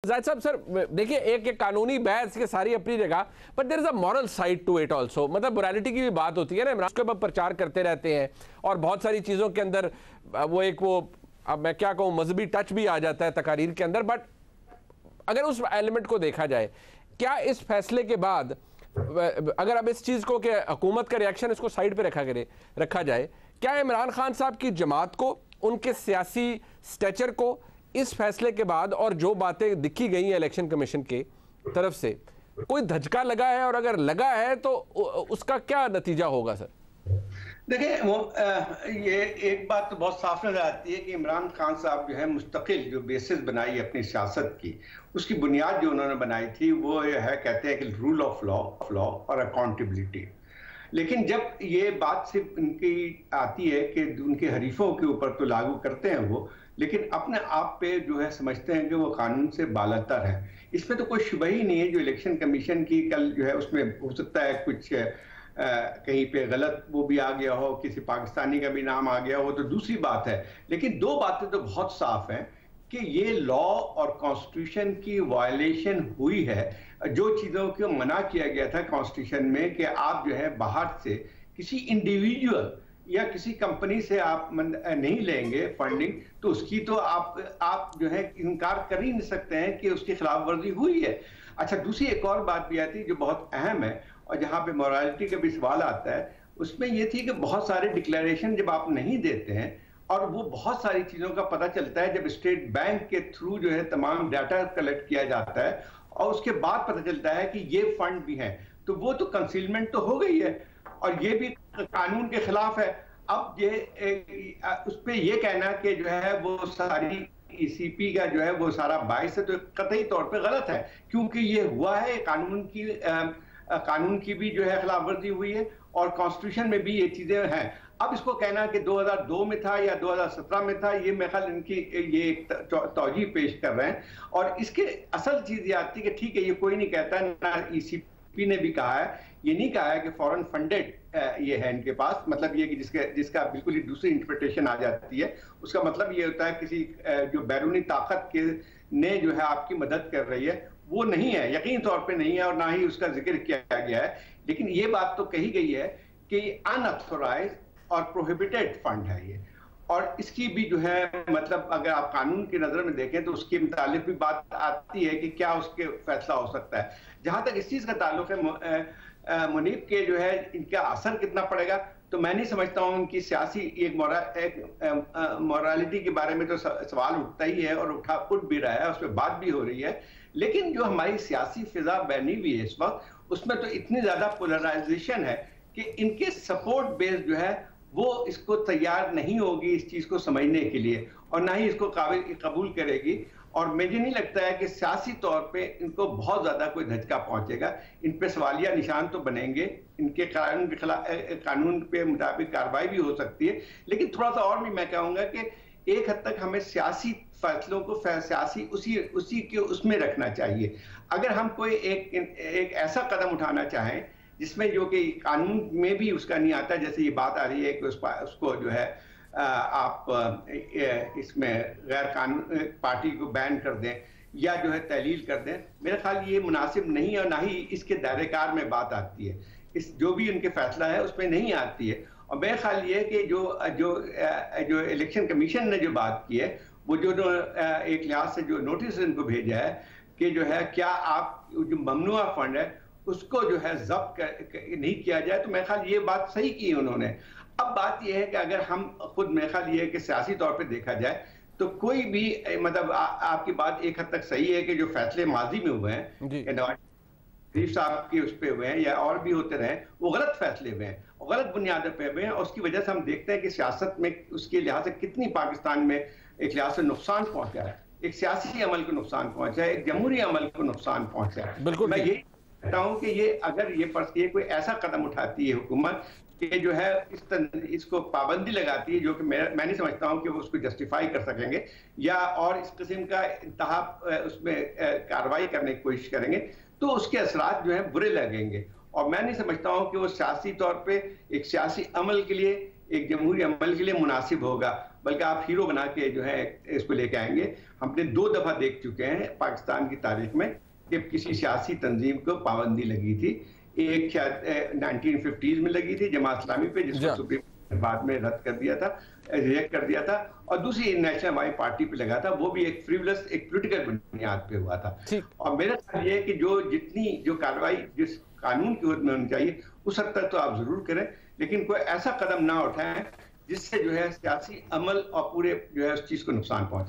जाहिद साहब सर देखिए एक कानूनी बहस के सारी अपनी जगह, but there is a moral side to it also. मतलब मोरालिटी की भी बात होती है ना। इमरान के अब प्रचार करते रहते हैं और बहुत सारी चीज़ों के अंदर अब मैं क्या कहूँ, मजहबी टच भी आ जाता है तकारीर के अंदर। बट अगर उस एलिमेंट को देखा जाए, क्या इस फैसले के बाद अगर अब इस चीज़ को कि हुकूमत का रिएक्शन इसको साइड पर रखा जाए, क्या इमरान खान साहब की जमात को, उनके सियासी स्टेचर को इस फैसले के बाद और जो बातें दिखी गई हैं इलेक्शन कमीशन के तरफ से, कोई धचका लगा है? और अगर लगा है तो उसका क्या नतीजा होगा सर? देखिए ये एक बात तो बहुत साफ नजर आती है कि इमरान खान साहब जो है मुस्तकिल जो बेसिस बनाई अपनी सियासत की, उसकी बुनियाद जो उन्होंने बनाई थी वो ये है, कहते हैं कि रूल ऑफ लॉ और अकाउंटेबिलिटी। लेकिन जब ये बात सिर्फ उनकी आती है कि उनके हरीफों के ऊपर तो लागू करते हैं वो, लेकिन अपने आप पे जो है समझते हैं कि वो कानून से बालातर है, इसमें तो कोई शुबह ही नहीं है। जो इलेक्शन कमीशन की कल जो है उसमें हो सकता है कुछ कहीं पे गलत वो भी आ गया हो, किसी पाकिस्तानी का भी नाम आ गया हो तो दूसरी बात है, लेकिन दो बातें तो बहुत साफ हैं कि ये लॉ और कॉन्स्टिट्यूशन की वायलेशन हुई है। जो चीज़ों को मना किया गया था कॉन्स्टिट्यूशन में कि आप जो है बाहर से किसी इंडिविजुअल या किसी कंपनी से आप नहीं लेंगे फंडिंग, तो उसकी तो आप जो है इनकार कर ही नहीं सकते हैं कि उसकी खिलाफ वर्जी हुई है। अच्छा, दूसरी एक और बात भी आती है जो बहुत अहम है और जहाँ पे मोरालिटी का भी सवाल आता है, उसमें यह थी कि बहुत सारे डिक्लेरेशन जब आप नहीं देते हैं, और वो बहुत सारी चीज़ों का पता चलता है जब स्टेट बैंक के थ्रू जो है तमाम डाटा कलेक्ट किया जाता है और उसके बाद पता चलता है कि ये फंड भी हैं, तो वो तो कंसीलमेंट तो हो गई है और ये भी कानून के खिलाफ है। अब ये उस पर ये कहना कि जो है वो सारी ईसीपी का जो है वो सारा बायस है, तो कतई तौर पे गलत है, क्योंकि ये हुआ है कानून की भी जो है खिलाफ वर्जी हुई है और कॉन्स्टिट्यूशन में भी ये चीजें हैं। अब इसको कहना कि 2002 में था या 2017 में था, ये मेरे ख्याल इनकी ये एक तौजीह पेश कर रहे हैं। और इसके असल चीज ये आती है कि ठीक है, ये कोई नहीं कहता, ना ईसीपी ने भी कहा है, ये नहीं कहा है कि फॉरेन फंडेड ये है इनके पास। मतलब ये कि जिसका बिल्कुल ही दूसरी इंटरप्रिटेशन आ जाती है, उसका मतलब ये होता है किसी जो बैरूनी ताकत के ने जो है आपकी मदद कर रही है, वो नहीं है, यकीन तौर पे नहीं है और ना ही उसका जिक्र किया गया है। लेकिन ये बात तो कही गई है कि अनऑथोराइज और प्रोहिबिटेड फंड है ये, और इसकी भी जो है मतलब अगर आप कानून की नजर में देखें तो उसके मुतालिक भी बात आती है कि क्या उसके फैसला हो सकता है। जहां तक इस चीज का ताल्लुक है मुनीब के जो है इनका असर कितना पड़ेगा, तो मैं नहीं समझता हूं। उनकी सियासी एक मोरालिटी के बारे में तो सवाल उठता ही है और उठ भी रहा है, उस पर बात भी हो रही है, लेकिन जो हमारी सियासी फिजा बनी हुई है इस वक्त, उसमें तो इतनी ज्यादा पोलराइजेशन है कि इनके सपोर्ट बेस जो है वो इसको तैयार नहीं होगी इस चीज को समझने के लिए, और ना ही इसको कबूल करेगी। और मुझे नहीं लगता है कि सियासी तौर पे इनको बहुत ज्यादा कोई धचका पहुंचेगा। इन पे सवालिया निशान तो बनेंगे, इनके कानून पे मुताबिक कार्रवाई भी हो सकती है, लेकिन थोड़ा सा और भी मैं कहूंगा कि एक हद तक हमें सियासी फैसलों को सियासी उसी के उसमें रखना चाहिए। अगर हम कोई एक ऐसा कदम उठाना चाहें जिसमें जो कि कानून में भी उसका नहीं आता, जैसे ये बात आ रही है कि उसको जो है आप इसमें गैर कानून पार्टी को बैन कर दें या जो है तहलील कर दें, मेरा ख्याल ये मुनासिब नहीं है और ना ही इसके दायरेकार में बात आती है। इस जो भी उनके फैसला है उसमें नहीं आती है। और मेरा ख्याल ये है कि जो इलेक्शन कमीशन ने जो बात की है, वो जो एक लिहाज से जो नोटिस इनको भेजा है कि जो है क्या आप जो ममनुआ फंड है उसको जो है जब्त नहीं किया जाए, तो मेरे ख्याल ये बात सही की है उन्होंने। अब बात ये है कि अगर हम खुद, मेरे ख्याल ये है कि सियासी तौर पे देखा जाए तो कोई भी मतलब आपकी बात एक हद तक सही है कि जो फैसले माजी में हुए हैं शरीफ साहब के उस पे हुए हैं या और भी होते रहे, वो गलत फैसले हुए हैं और गलत बुनियादों पे हुए हैं, और उसकी वजह से हम देखते हैं कि सियासत में उसके लिहाज से कितनी पाकिस्तान में एक लिहाज से नुकसान पहुंचा है, एक सियासी अमल को नुकसान पहुंचा है, एक जमहूरी अमल को नुकसान पहुंचा है। बिल्कुल, मैं यही कहता हूं कि ये अगर ये कोई ऐसा कदम उठाती है हुकूमत कि जो है इसको पाबंदी लगाती है, जो कि मैं नहीं समझता हूं कि वो उसको जस्टिफाई कर सकेंगे या और इस किस्म का इंतहा उसमें कार्रवाई करने की कोशिश करेंगे, तो उसके असरात जो है बुरे लगेंगे। और मैं नहीं समझता हूं कि वो सियासी तौर पे एक सियासी अमल के लिए, एक जमहूरी अमल के लिए मुनासिब होगा। बल्कि आप हीरो बना के जो है इसको लेके आएंगे। हमने 2 दफा देख चुके हैं पाकिस्तान की तारीख में कि किसी सियासी तंजीम को पाबंदी लगी थी। एक शायद 1950s में लगी थी जमात इस्लामी पे, जिसको सुप्रीम बाद में रद्द कर दिया था, रिजेक्ट कर दिया था, और दूसरी नेशनल अवामी पार्टी पे लगा था, वो भी एक फ्रीवलेस, एक पॉलिटिकल बुनियाद पे हुआ था। और मेरा ख्याल ये है कि जो कार्रवाई जिस कानून की हद में होनी चाहिए उस हद तक तो आप जरूर करें, लेकिन कोई ऐसा कदम ना उठाएं जिससे जो है सियासी अमल और पूरे जो है उस चीज को नुकसान पहुंचे।